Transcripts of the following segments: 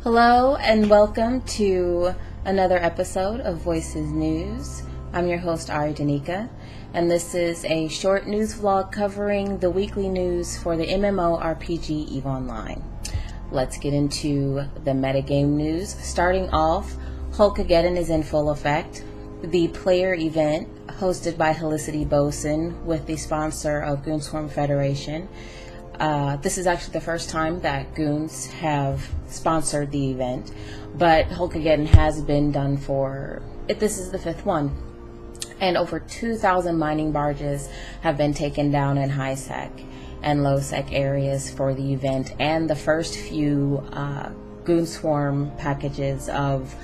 Hello and welcome to another episode of Voices News. I'm your host Ari Danica, and this is a short news vlog covering the weekly news for the MMORPG EVE Online. Let's get into the metagame news. Starting off, Hulkageddon is in full effect. The player event, hosted by Helicity Bosun with the sponsor of Goonswarm Federation. This is actually the first time that Goons have sponsored the event, but Hulkageddon has been done this is the fifth one. And over 2,000 mining barges have been taken down in high sec and low sec areas for the event, and the first few Goonswarm packages of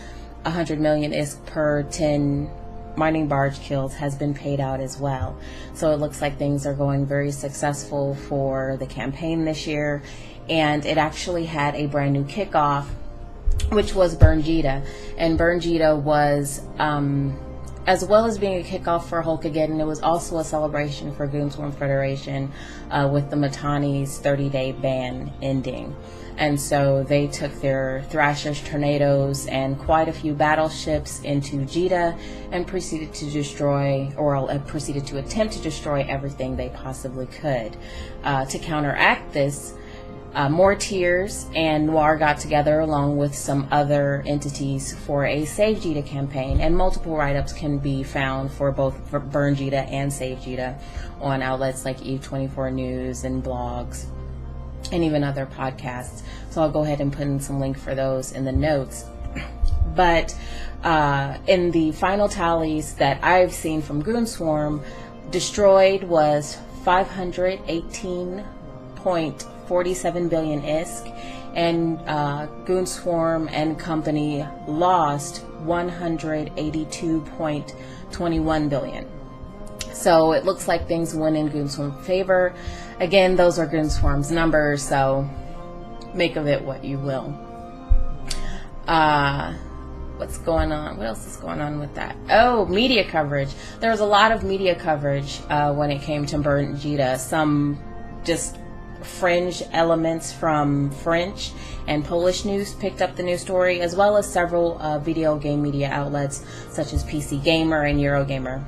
100 million ISK per 10 mining barge kills has been paid out as well. So it looks like things are going very successful for the campaign this year, and it actually had a brand new kickoff, which was Burn Jita. And Burn Jita was, as well as being a kickoff for Hulkageddon, it was also a celebration for Goonswarm Federation with the Matani's 30-day ban ending. And so they took their Thrashers, Tornadoes, and quite a few battleships into Jita and proceeded to attempt to destroy everything they possibly could. To counteract this, Mortiers and Noir got together along with some other entities for a Save Jita campaign, and multiple write-ups can be found for both Burn Jita and Save Jita on outlets like Eve24 News and blogs, and even other podcasts. So I'll go ahead and put in some link for those in the notes. But in the final tallies that I've seen from Goonswarm, destroyed was 518.47 billion ISK, and Goonswarm and company lost 182.21 billion. So it looks like things went in Goonswarm's favor. Again, those are Goonswarm's numbers, so make of it what you will. What's going on? What else is going on with that? Oh, media coverage. There was a lot of media coverage when it came to Burn Jita. Some just fringe elements from French and Polish news picked up the news story, as well as several video game media outlets such as PC Gamer and Eurogamer.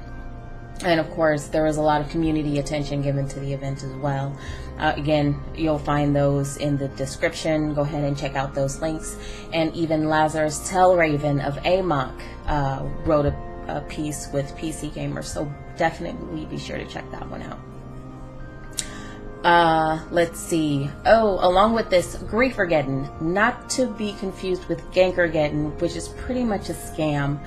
And of course, there was a lot of community attention given to the event as well. Again, you'll find those in the description. Go ahead and check out those links. And even Lazarus Tellraven of AMOC wrote a piece with PC Gamer, so definitely be sure to check that one out. Let's see. Oh, along with this, Griefergeddon, not to be confused with Gankergeddon, which is pretty much a scam,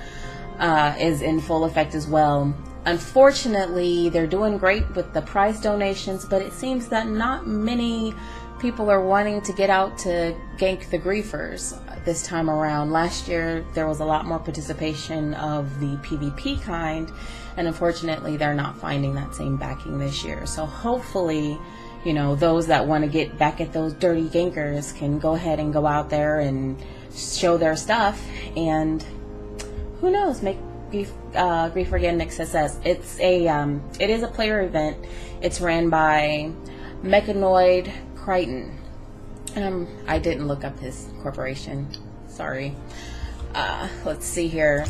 is in full effect as well. Unfortunately, they're doing great with the prize donations, but it seems that not many people are wanting to get out to gank the griefers this time around. Last year, there was a lot more participation of the PvP kind, and unfortunately, they're not finding that same backing this year. So hopefully, you know, those that want to get back at those dirty gankers can go ahead and go out there and show their stuff, and who knows, make Griefergeddon a success. It is a player event. It's ran by Mechanoid Crichton. I didn't look up his corporation. Sorry. Let's see here.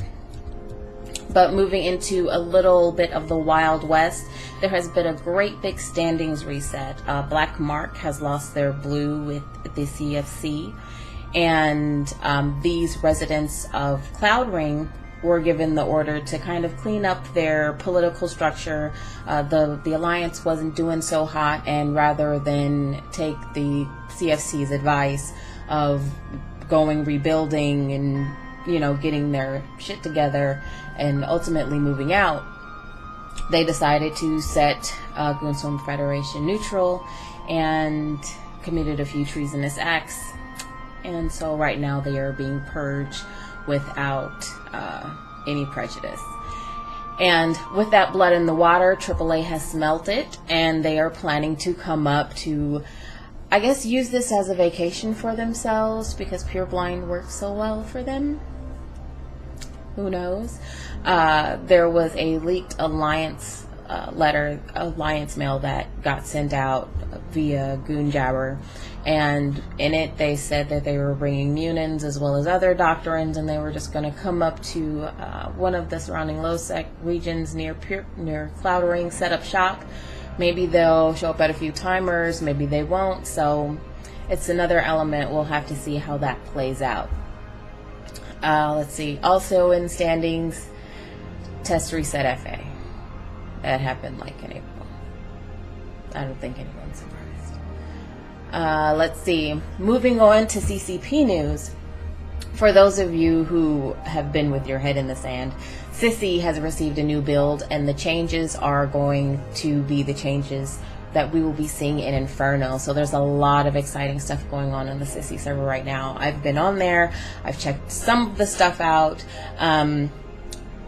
But moving into a little bit of the Wild West, there has been a great big standings reset. Black Mark has lost their blue with the CFC, and these residents of Cloud Ring were given the order to kind of clean up their political structure. The alliance wasn't doing so hot, and rather than take the CFC's advice of rebuilding and, you know, getting their shit together and ultimately moving out, they decided to set Goonswarm Federation neutral and committed a few treasonous acts. And so right now they are being purged without any prejudice. And with that blood in the water, AAA has smelt it, and they are planning to come up to, I guess, use this as a vacation for themselves because Pureblind works so well for them. Who knows? There was a leaked alliance alliance mail that got sent out via Goonjabber, and in it they said that they were bringing Munins as well as other doctrines, and they were just going to come up to one of the surrounding low-sec regions near Cloud Ring, set up shop. Maybe they'll show up at a few timers, maybe they won't, so it's another element. We'll have to see how that plays out. Let's see, also in standings, Test Reset FA. That happened like in April. I don't think anyone's surprised. Let's see, moving on to CCP news. For those of you who have been with your head in the sand, CCP has received a new build, and the changes are going to be the changes that we will be seeing in Inferno. So there's a lot of exciting stuff going on the CCP server right now. I've been on there, I've checked some of the stuff out.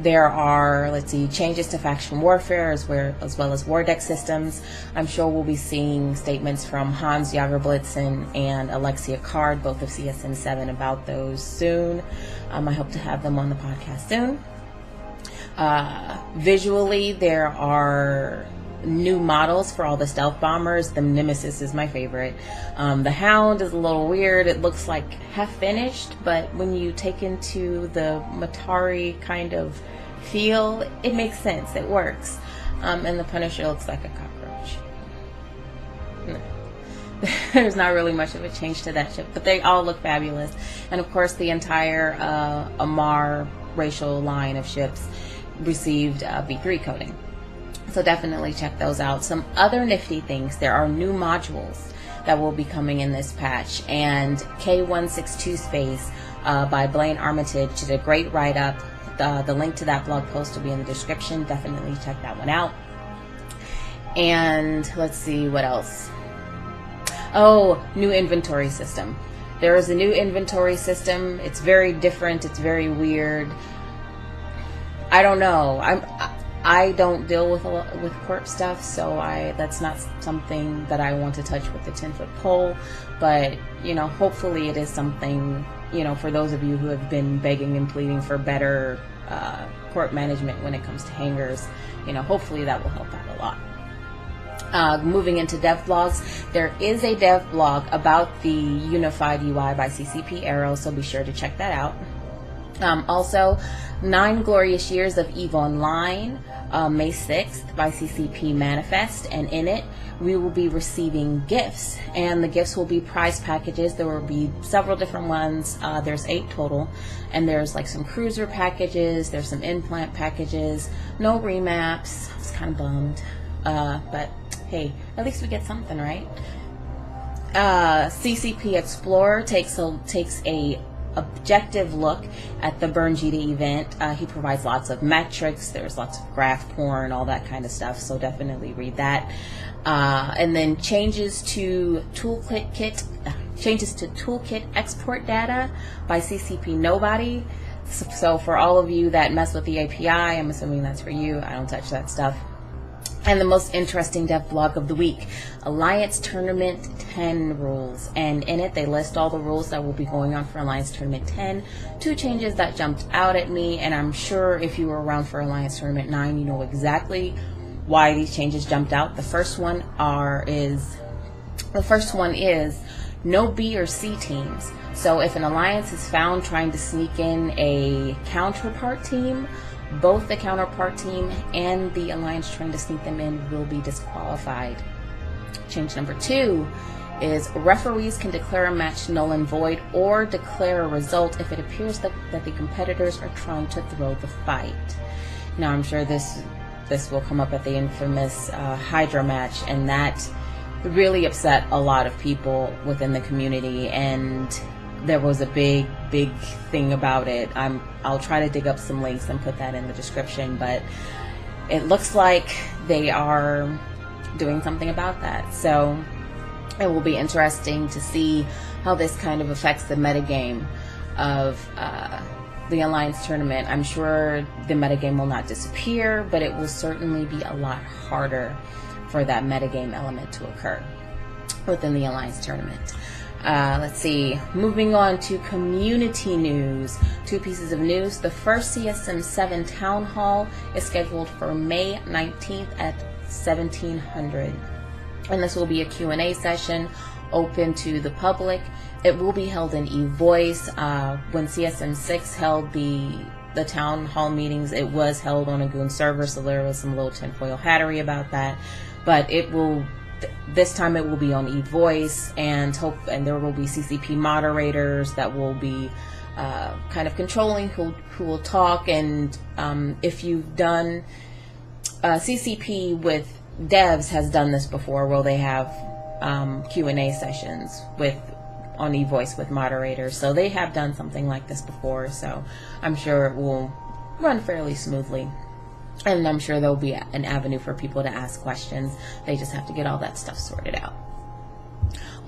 There are, let's see, changes to faction warfare as well as war deck systems. I'm sure we'll be seeing statements from Hans Jagerblitzen and Alexia Card, both of CSN7, about those soon. I hope to have them on the podcast soon. Visually, there are new models for all the stealth bombers. The Nemesis is my favorite. The Hound is a little weird. It looks like half finished, but when you take into the Matari kind of feel, it makes sense. It works. And the Punisher looks like a cockroach. No. There's not really much of a change to that ship, but they all look fabulous. And of course, the entire Amar racial line of ships received V3 coding. So definitely check those out. Some other nifty things. There are new modules that will be coming in this patch, and K162 Space by Blaine Armitage did a great write-up. The link to that blog post will be in the description. Definitely check that one out. And let's see what else. Oh, new inventory system. There is a new inventory system. It's very different. It's very weird. I don't know. I don't deal with corp stuff, so that's not something that I want to touch with the 10-foot pole. But hopefully it is something, for those of you who have been begging and pleading for better corp management when it comes to hangars, hopefully that will help out a lot. Moving into dev blogs, there is a dev blog about the unified UI by CCP Arrow, so be sure to check that out. Also, 9 Glorious Years of EVE Online, May 6th by CCP Manifest, and in it we will be receiving gifts, and the gifts will be prize packages. There will be several different ones. There's 8 total, and there's like some cruiser packages, there's some implant packages, no remaps. I was kind of bummed, but hey, at least we get something, right? CCP Explorer takes a objective look at the Burn Jita event. He provides lots of metrics. There's lots of graph porn, all that kind of stuff, so definitely read that. And then changes to toolkit export data by CCP Nobody. So for all of you that mess with the API, I'm assuming that's for you. I don't touch that stuff. And the most interesting dev blog of the week, Alliance Tournament 10 rules. And in it, they list all the rules that will be going on for Alliance Tournament 10. 2 changes that jumped out at me, and I'm sure if you were around for Alliance Tournament 9, you know exactly why these changes jumped out. The first one is no B or C teams. So if an alliance is found trying to sneak in a counterpart team, both the counterpart team and the alliance trying to sneak them in will be disqualified. Change number 2 is referees can declare a match null and void or declare a result if it appears that the competitors are trying to throw the fight. Now I'm sure this will come up at the infamous Hydra match, and that really upset a lot of people within the community, and there was a big thing about it. I'll try to dig up some links and put that in the description, but it looks like they are doing something about that. So it will be interesting to see how this kind of affects the metagame of the Alliance Tournament. I'm sure the metagame will not disappear, but it will certainly be a lot harder for that metagame element to occur within the Alliance Tournament. Let's see, moving on to community news. 2 pieces of news. The first CSM7 Town Hall is scheduled for May 19th at 1700. And this will be a Q&A session open to the public. It will be held in eVoice. When CSM6 held the town hall meetings, it was held on a Goon server, so there was some little tinfoil hattery about that. But it will, this time it will be on eVoice, and there will be CCP moderators that will be kind of controlling who will talk. And if you've done CCP with devs has done this before, where they have Q&A sessions on eVoice with moderators. So they have done something like this before, so I'm sure it will run fairly smoothly. And I'm sure there'll be an avenue for people to ask questions. They just have to get all that stuff sorted out.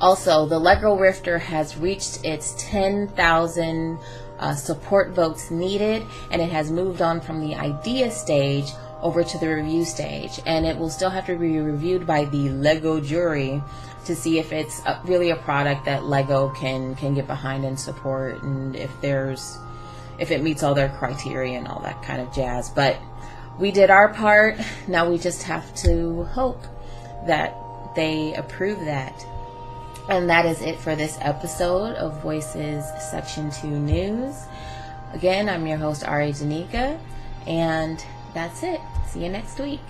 Also, the Lego Rifter has reached its 10,000 support votes needed, and it has moved on from the idea stage over to the review stage, and it will still have to be reviewed by the Lego jury to see if it's really a product that Lego can get behind and support, and if it meets all their criteria and all that kind of jazz. But we did our part. Now we just have to hope that they approve that. And that is it for this episode of Voices Section 2 News. Again, I'm your host, Ari Janika, and that's it. See you next week.